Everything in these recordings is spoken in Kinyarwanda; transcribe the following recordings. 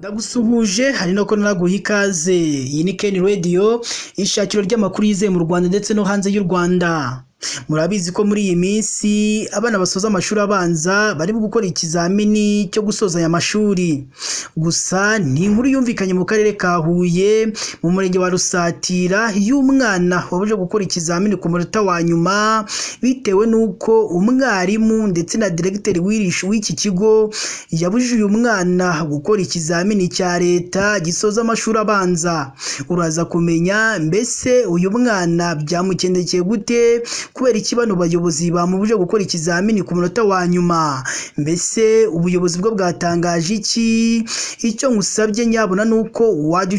Ndagusuhuje hari no ko naguha ikaze. Iyi ni Ken Radio, ishakiro ry'amakuru yizewe mu Rwanda ndetse no hanze y'u Rwanda. Murabizi ko muri iyi minsi abana basoza amashuri abanza bari gukora ikizamini cyo gusoza aya mashuri. Gusa ni inkuru yumvikanye mu karere ka Huye mu murenge wa Rusatira y'umwana wabuje gukora ikizamini ku munota wa nyuma bitewe nuko umwarimu ndetse na directeur w'iki kigo yabujije uyu mwana gukora ikizamini cya leta gisoza amashuri abanza. Uraza kumenya mbese uyu mwana byamukendekeye gute kubera iki bano bayobozi bamubuje gukora ikizamini ku munota wa nyuma. Mbese ubuyobozi bwo bwatangaje iki? Icyo ngusabye nyabona nuko wajya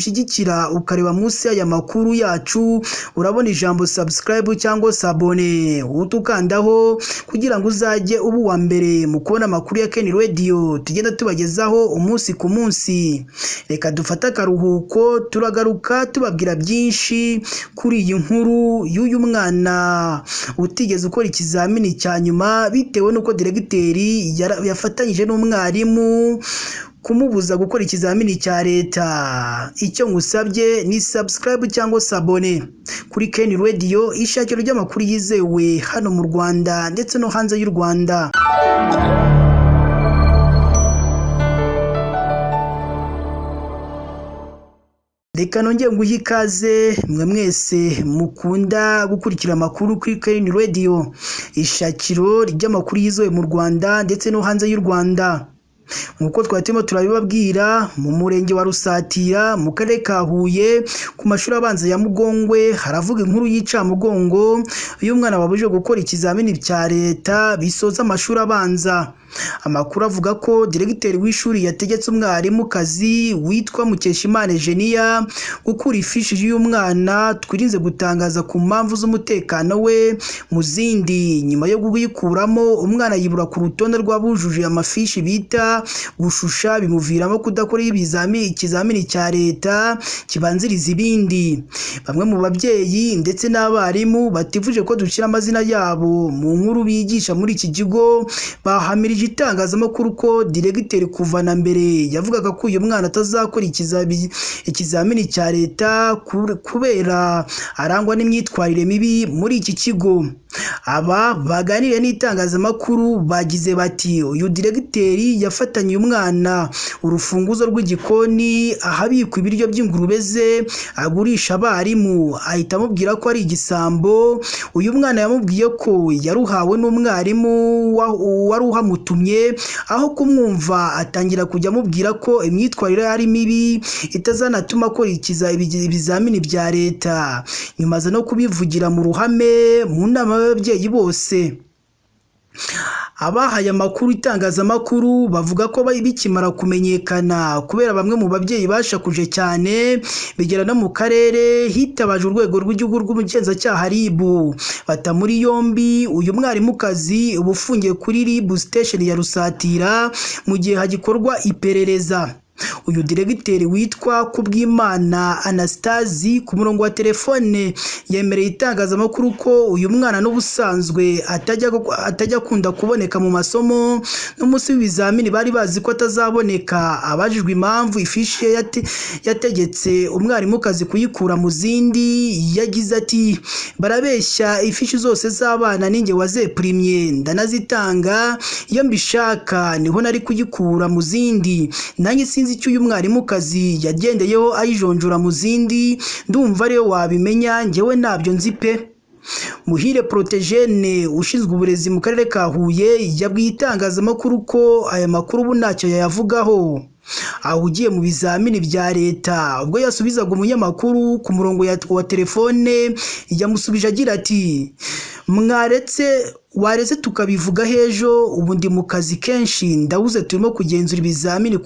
ukareba munsi y'aya makuru yacu, urabona ijambo subscribe cyangwa sabone, utukandaho kugira ngo uzajye ubu wa mbere mu kubona amakuru ya Ken Radio tugenda tubagezaho umunsi ku munsi. Reka dufate akaruhuko, turagaruka tubabwira byinshi kuri iyi nkuru y'uyu mwana utigeze ukora ikizamini cya nyuma bitewe nuko diregiteri yafatanyije n'umwarimu kumubuza gukora ikizamini cya leta. Icyo ngusabye ni subscribe cyangwa sabone kuri Ken Radio, ishakiro ry'amakuru yizewe hano mu Rwanda ndetse no hanze y'u Rwanda. Reka nongeye nguhe ikaze mwe mwese mukunda gukurikira amakuru kuri Ken Radio, ishakiro ry'amakuru yizewe mu Rwanda ndetse no hanze y'u Rwanda. Nkuko twatimo turabibabwira, mu murenge wa Rusatira mu karere ka Huye ku mashuri abanza ya Mugongwe haravuga inkuru y'Icamugongo uyu mwana wabuje gukora ikizamini cya leta bisoza amashuri abanza. Amakuru avuga ko diregiteri w'ishuri yategetse umwarimukazi witwa Mukeshimana Eugenia gukura ifishi y'uyu mwana twirinze gutangaza ku mpamvu z'umutekano we mu zindi. Nyuma yo kuyikuramo, umwana yibura ku rutonde rw'abujuje amafishi bita gushusha, bimuviramo kudakora ikizamini cya leta kibanziriza ibindi. Bamwe mu babyeyi ndetse n'abarimu bativuje ko dushyira amazina yabo mu nkuru bigisha muri iki kigo bahamirije itangazamakuru ko diregiteri kuva na mbere yavugaga ko uyu mwana atazakora ikizamini cya leta kubera arangwa n'imyitwarire mibi muri iki kigo. Aba baganiriye n'itangazamakuru bagize bati uyu diregiteri yafatanye uyu mwana urufunguzo rw'igikoni ahabikwa ibiryo by'ingurube ze agurisha abarimu, ahita amubwira ko ari igisambo. Uyu mwana yamubwiye ko yaruhawe n'umwarimu wari uhamutumye, aho kumwumva atangira kujya amubwira ko imyitwarire ari mibi itazanatuma akora ibizamini bya leta. Nyuma aza no kubivugira mu ruhame mu nama y'ababyeyi bose. Abahaye amakuru itangazamakuru bavuga ko bikimara kumenyekana kubera bamwe mu babyeyi bashakuje cyane bigera no mu karere, hitabaje urwego rw'igihugu rw'ubugenzacyaha RIB bata muri yombi uyu mwarimukazi uba ufungiye kuri RIB station ya Rusatira mu gihe hagikorwa iperereza. Uyu diregiteri witwa Kubwimana Anastasi ku murongo wa telefone yemereye itangazamakuru ko uyu mwana n'ubusanzwe atajya akunda kuboneka mu masomo n'umunsi w'ibizamini bari bazi ko atazaboneka. Abajijwe impamvu ifishi yategetse umwarimukazi kuyikura mu zindi, yagize ati barabeshya, ifishi zose z'abana ninjye wazeprimye ndanazitanga, iyo mbishaka niho nari kuyikura mu zindi, nanjye sinzi icyo uyu mwarimukazi yagendeyeho ayijonjora mu zindi, ndumva ariyo wabimenya, njyewe ntabyo nzi pe. Muhire Protégene ushinzwe uburezi mu karere ka Huye yabwiye itangazamakuru ko aya makuru ubu ntacyo yayavugaho. Ahugiye mu bizamini bya leta, ubwo yasubizaga umunyamakuru ku murongo wa telefone yamusubije agira ati waretse tukabivuga hejo, ubu ndi mu kazi kenshi ndabuze, turimo kugenzura ibizamini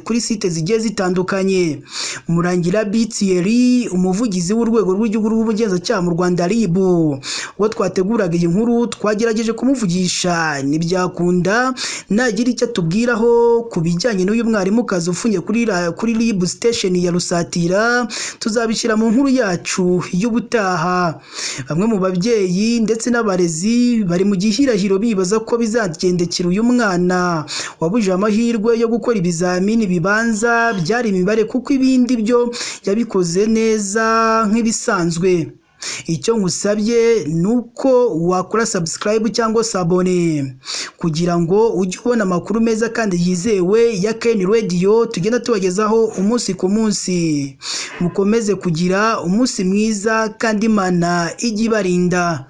kuri site zigiye zitandukanye. Murangira Thierry umuvugizi w'urwego rw'igihugu rw'ubugenzacyaha mu Rwanda RIB ubwo twateguraga iyi nkuru twagerageje kumuvugisha ntibyakunda. Nagira icyo atubwiraho ku bijyanye n'uyu mwarimukazi ufungiye kuri RIB station ya Rusatira tuzabishyira mu nkuru yacu y'ubutaha. Bamwe mu babyeyi ndetse n'abarezi bari mu gihirahiro bibaza ko bizagendekera uyu mwana wabujije amahirwe yo gukora ibizamini bibanza byari imibare kuko ibindi byo yabikoze neza nk'ibisanzwe. Icyo nkusabye nuko wakora subscribe cyangwa se abone kugira ngo ujye ubona amakuru meza kandi yizewe ya KN Radio tugenda tubagezaho umunsi ku munsi. Mukomeze kugira umunsi mwiza kandi Imana ijye ibarinda.